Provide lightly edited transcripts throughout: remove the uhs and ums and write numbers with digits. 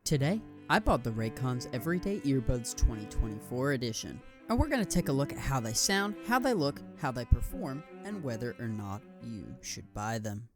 Today, I bought the Raycons Everyday Earbuds 2024 edition, and we're going to take a look at how they sound, how they look, how they perform, and whether or not you should buy them.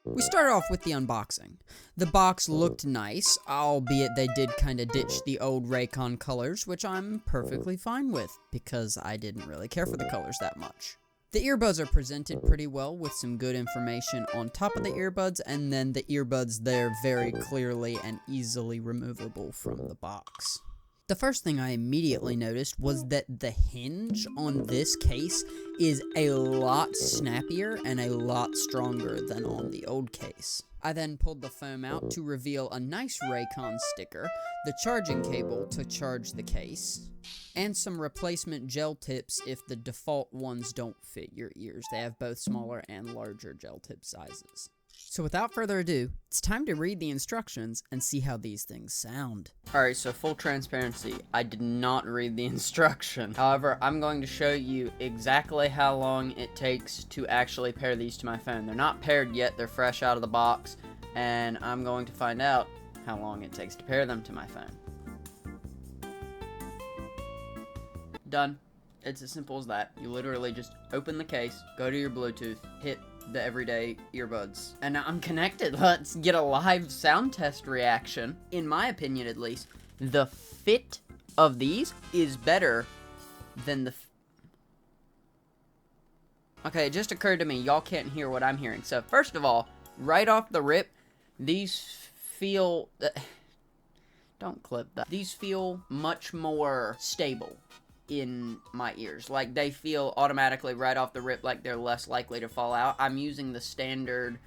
We start off with the unboxing. The box looked nice, albeit they did kind of ditch the old Raycon colors, which I'm perfectly fine with, because I didn't really care for the colors that much. The earbuds are presented pretty well with some good information on top of the earbuds, and then the earbuds there very clearly and easily removable from the box. The first thing I immediately noticed was that the hinge on this case is a lot snappier and a lot stronger than on the old case. I then pulled the foam out to reveal a nice Raycon sticker, the charging cable to charge the case, and some replacement gel tips if the default ones don't fit your ears. They have both smaller and larger gel tip sizes. So without further ado, it's time to read the instructions and see how these things sound. Alright, so full transparency, I did not read the instruction. However, I'm going to show you exactly how long it takes to actually pair these to my phone. They're not paired yet, they're fresh out of the box, and I'm going to find out how long it takes to pair them to my phone. Done. It's as simple as that. You literally just open the case, go to your Bluetooth, hit the Everyday Earbuds, and now I'm connected. Let's get a live sound test reaction. In my opinion, at least, the fit of these is better than the okay, it just occurred to me, y'all can't hear what I'm hearing. So first of all, right off the rip, these feel don't clip that. These feel much more stable in my ears. Like, they feel automatically right off the rip like they're less likely to fall out. I'm using the standard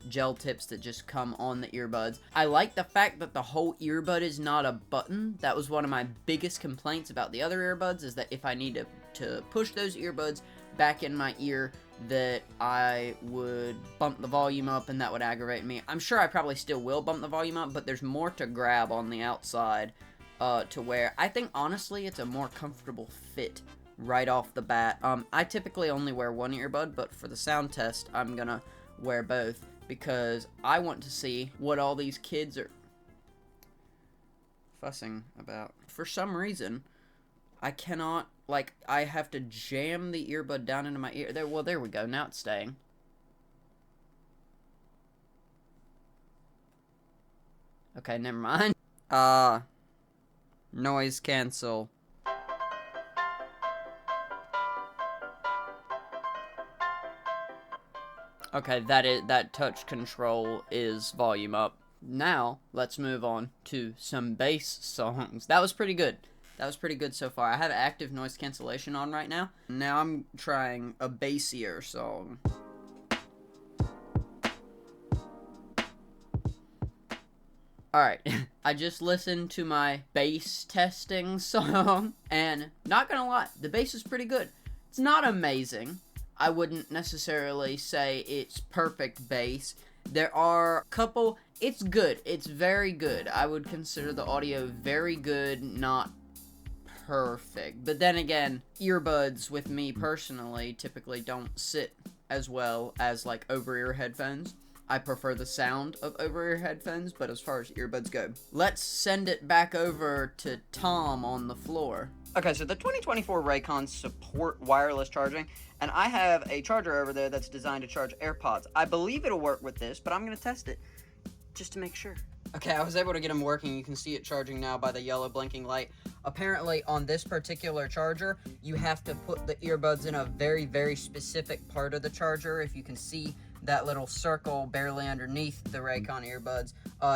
gel tips that just come on the earbuds. I like the fact that the whole earbud is not a button. That was one of my biggest complaints about the other earbuds, is that if I need to push those earbuds back in my ear, that I would bump the volume up and that would aggravate me. I'm sure I probably still will bump the volume up, but there's more to grab on the outside to wear. I think, honestly, it's a more comfortable fit right off the bat. I typically only wear one earbud, but for the sound test, I'm gonna wear both, because I want to see what all these kids are fussing about. For some reason, I cannot, like, I have to jam the earbud down into my ear. There, well, there we go. Now it's staying. Okay, never mind. Noise cancel. Okay, that touch control is volume up. Now, let's move on to some bass songs. That was pretty good. That was pretty good so far. I have active noise cancellation on right now. Now I'm trying a bassier song. Alright, I just listened to my bass testing song, and not gonna lie, the bass is pretty good. It's not amazing. I wouldn't necessarily say it's perfect bass. There are a couple, it's good, it's very good. I would consider the audio very good, not perfect. But then again, earbuds with me personally typically don't sit as well as like over-ear headphones. I prefer the sound of over-ear headphones, but as far as earbuds go, let's send it back over to Tom on the floor. Okay, so the 2024 Raycons support wireless charging, and I have a charger over there that's designed to charge AirPods. I believe it'll work with this, but I'm going to test it just to make sure. Okay, I was able to get them working. You can see it charging now by the yellow blinking light. Apparently, on this particular charger, you have to put the earbuds in a very, very specific part of the charger. If you can see that little circle barely underneath the Raycon earbuds,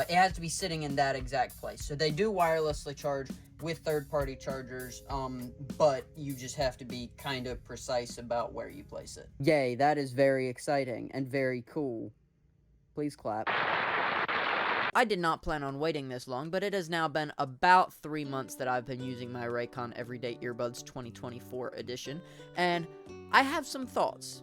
it has to be sitting in that exact place. So they do wirelessly charge with third-party chargers, but you just have to be kind of precise about where you place it. Yay, that is very exciting and very cool. Please clap. I did not plan on waiting this long, but it has now been about 3 months that I've been using my Raycon Everyday Earbuds 2024 edition, and I have some thoughts.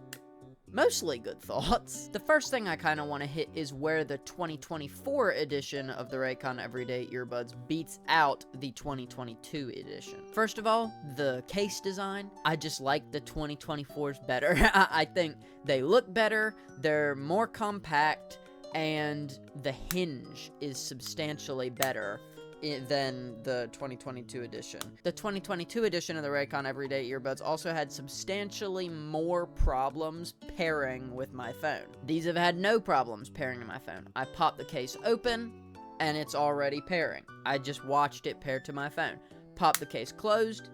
mostly good thoughts. The first thing I kind of want to hit is where the 2024 edition of the Raycon Everyday Earbuds beats out the 2022 edition. First of all, the case design. I just like the 2024s better. I think they look better, they're more compact, and the hinge is substantially better than the 2022 edition. The 2022 edition of the Raycon Everyday Earbuds also had substantially more problems pairing with my phone. These have had no problems pairing to my phone. I pop the case open, and it's already pairing. I just watched it pair to my phone. Pop the case closed,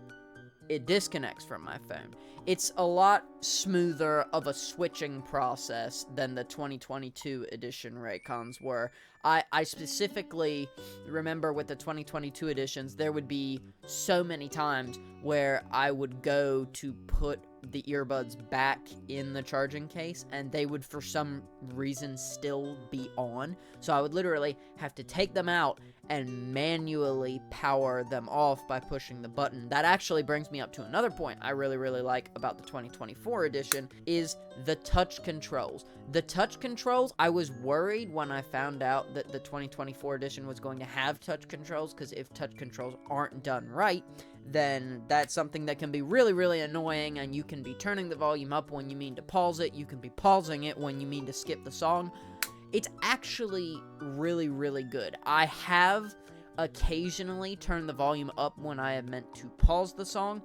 it disconnects from my phone. It's a lot smoother of a switching process than the 2022 edition Raycons were. I specifically remember with the 2022 editions, there would be so many times where I would go to put the earbuds back in the charging case, and they would for some reason still be on. So I would literally have to take them out and manually power them off by pushing the button. That actually brings me up to another point I really like about the 2024 edition is the touch controls. The touch controls, I was worried when I found out that the 2024 edition was going to have touch controls, because if touch controls aren't done right, then that's something that can be really annoying, and you can be turning the volume up when you mean to pause it, you can be pausing it when you mean to skip the song. It's actually really good. I have occasionally turned the volume up when I have meant to pause the song,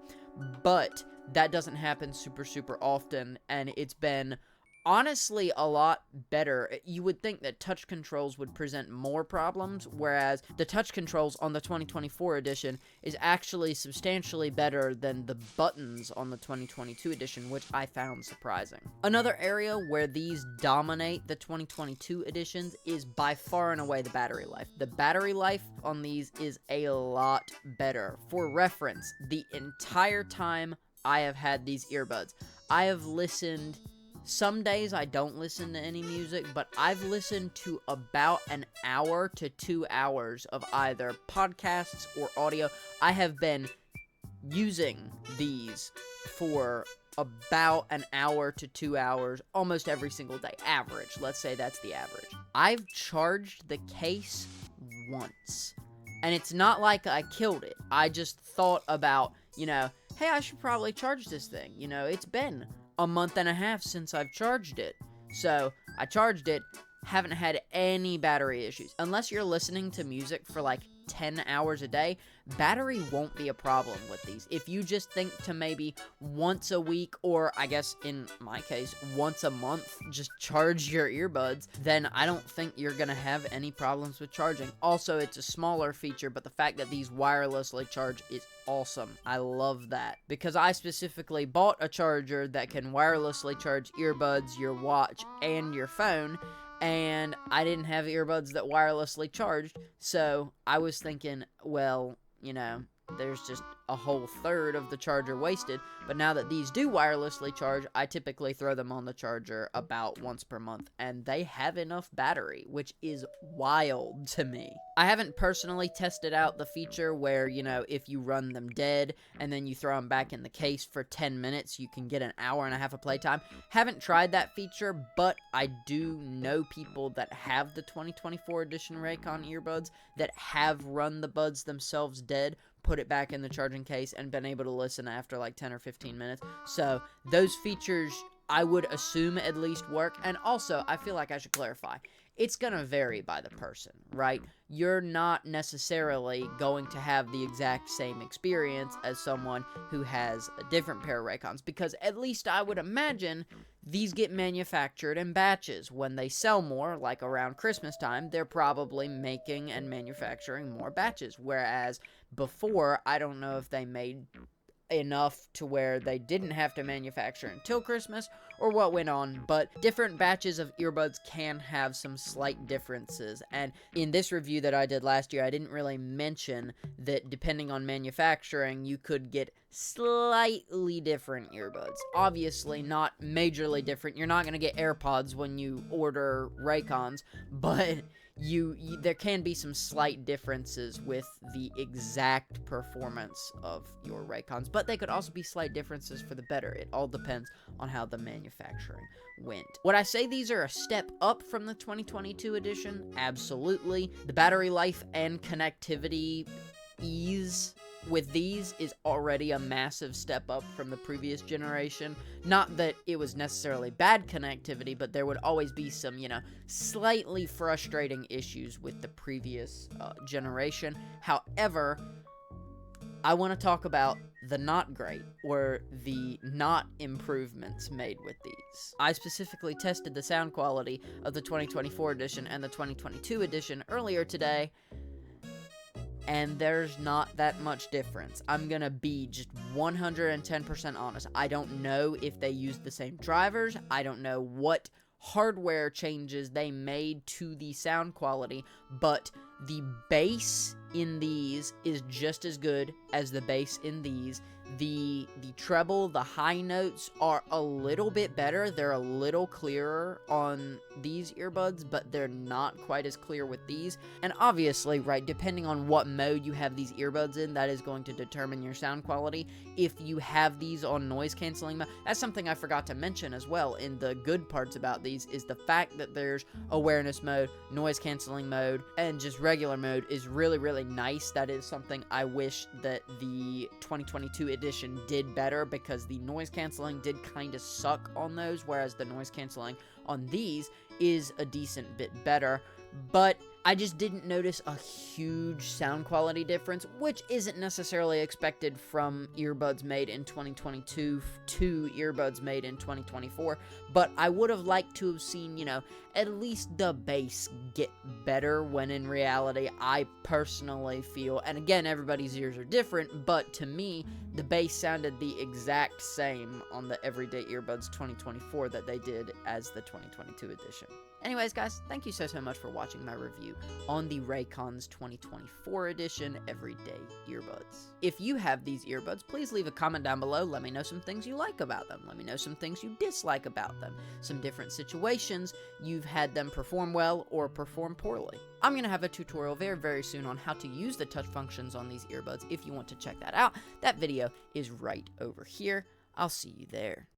but that doesn't happen super often, and it's been honestly a lot better. You would think that touch controls would present more problems, whereas the touch controls on the 2024 edition is actually substantially better than the buttons on the 2022 edition, which I found surprising. Another area where these dominate the 2022 editions is by far and away the battery life. The battery life on these is a lot better. For reference, the entire time I have had these earbuds, I have listened. Some days I don't listen to any music, but I've listened to about an hour to 2 hours of either podcasts or audio. I have been using these for about an hour to 2 hours almost every single day. Average. Let's say that's the average. I've charged the case once, and it's not like I killed it. I just thought about, hey, I should probably charge this thing. It's been a month and a half since I've charged it. So I charged it, haven't had any battery issues. Unless you're listening to music for like 10 hours a day, battery won't be a problem with these. If you just think to maybe once a week, or I guess in my case, once a month, just charge your earbuds, then I don't think you're gonna have any problems with charging. Also, it's a smaller feature, but the fact that these wirelessly charge is awesome. I love that, because I specifically bought a charger that can wirelessly charge earbuds, your watch, and your phone, and I didn't have earbuds that wirelessly charged, so I was thinking, well, there's just a whole third of the charger wasted. But now that these do wirelessly charge, I typically throw them on the charger about once per month, and they have enough battery, which is wild to me. I haven't personally tested out the feature where, if you run them dead and then you throw them back in the case for 10 minutes, you can get an hour and a half of playtime. Haven't tried that feature, but I do know people that have the 2024 edition Raycon earbuds that have run the buds themselves dead, put it back in the charging case, and been able to listen after like 10 or 15 minutes. So those features, I would assume, at least work. And also, I feel like I should clarify, it's gonna vary by the person, right? You're not necessarily going to have the exact same experience as someone who has a different pair of Raycons, because at least I would imagine these get manufactured in batches. When they sell more, like around Christmas time, they're probably making and manufacturing more batches, whereas before, I don't know if they made enough to where they didn't have to manufacture until Christmas, or what went on, but different batches of earbuds can have some slight differences. And in this review that I did last year, I didn't really mention that depending on manufacturing, you could get slightly different earbuds. Obviously not majorly different. You're not going to get AirPods when you order Raycons, but there can be some slight differences with the exact performance of your Raycons, but they could also be slight differences for the better. It all depends on how the manufacturer manufacturing went. Would I say these are a step up from the 2022 edition? Absolutely. The battery life and connectivity ease with these is already a massive step up from the previous generation. Not that it was necessarily bad connectivity, but there would always be some, slightly frustrating issues with the previous generation. However, I want to talk about the not great, or the not improvements made with these. I specifically tested the sound quality of the 2024 edition and the 2022 edition earlier today, and there's not that much difference. I'm gonna be just 110% honest. I don't know if they used the same drivers. I don't know what hardware changes they made to the sound quality, but the bass in these is just as good as the bass in these. The treble, the high notes are a little bit better. They're a little clearer on these earbuds, but they're not quite as clear with these. And obviously, right, depending on what mode you have these earbuds in, that is going to determine your sound quality. If you have these on noise canceling mode, that's something I forgot to mention as well in the good parts about these, is the fact that there's awareness mode, noise canceling mode, and just regular mode is really, really nice. That is something I wish that the 2022 edition did better, because the noise canceling did kind of suck on those, whereas the noise canceling on these is a decent bit better. But I just didn't notice a huge sound quality difference, which isn't necessarily expected from earbuds made in 2022 to earbuds made in 2024, but I would have liked to have seen, at least the bass get better, when in reality, I personally feel, and again, everybody's ears are different, but to me, the bass sounded the exact same on the Everyday Earbuds 2024 that they did as the 2022 edition. Anyways, guys, thank you so much for watching my review on the Raycons 2024 edition Everyday Earbuds. If you have these earbuds, please leave a comment down below. Let me know some things you like about them. Let me know some things you dislike about them. Some different situations you've had them perform well or perform poorly. I'm going to have a tutorial very, very soon on how to use the touch functions on these earbuds if you want to check that out. That video is right over here. I'll see you there.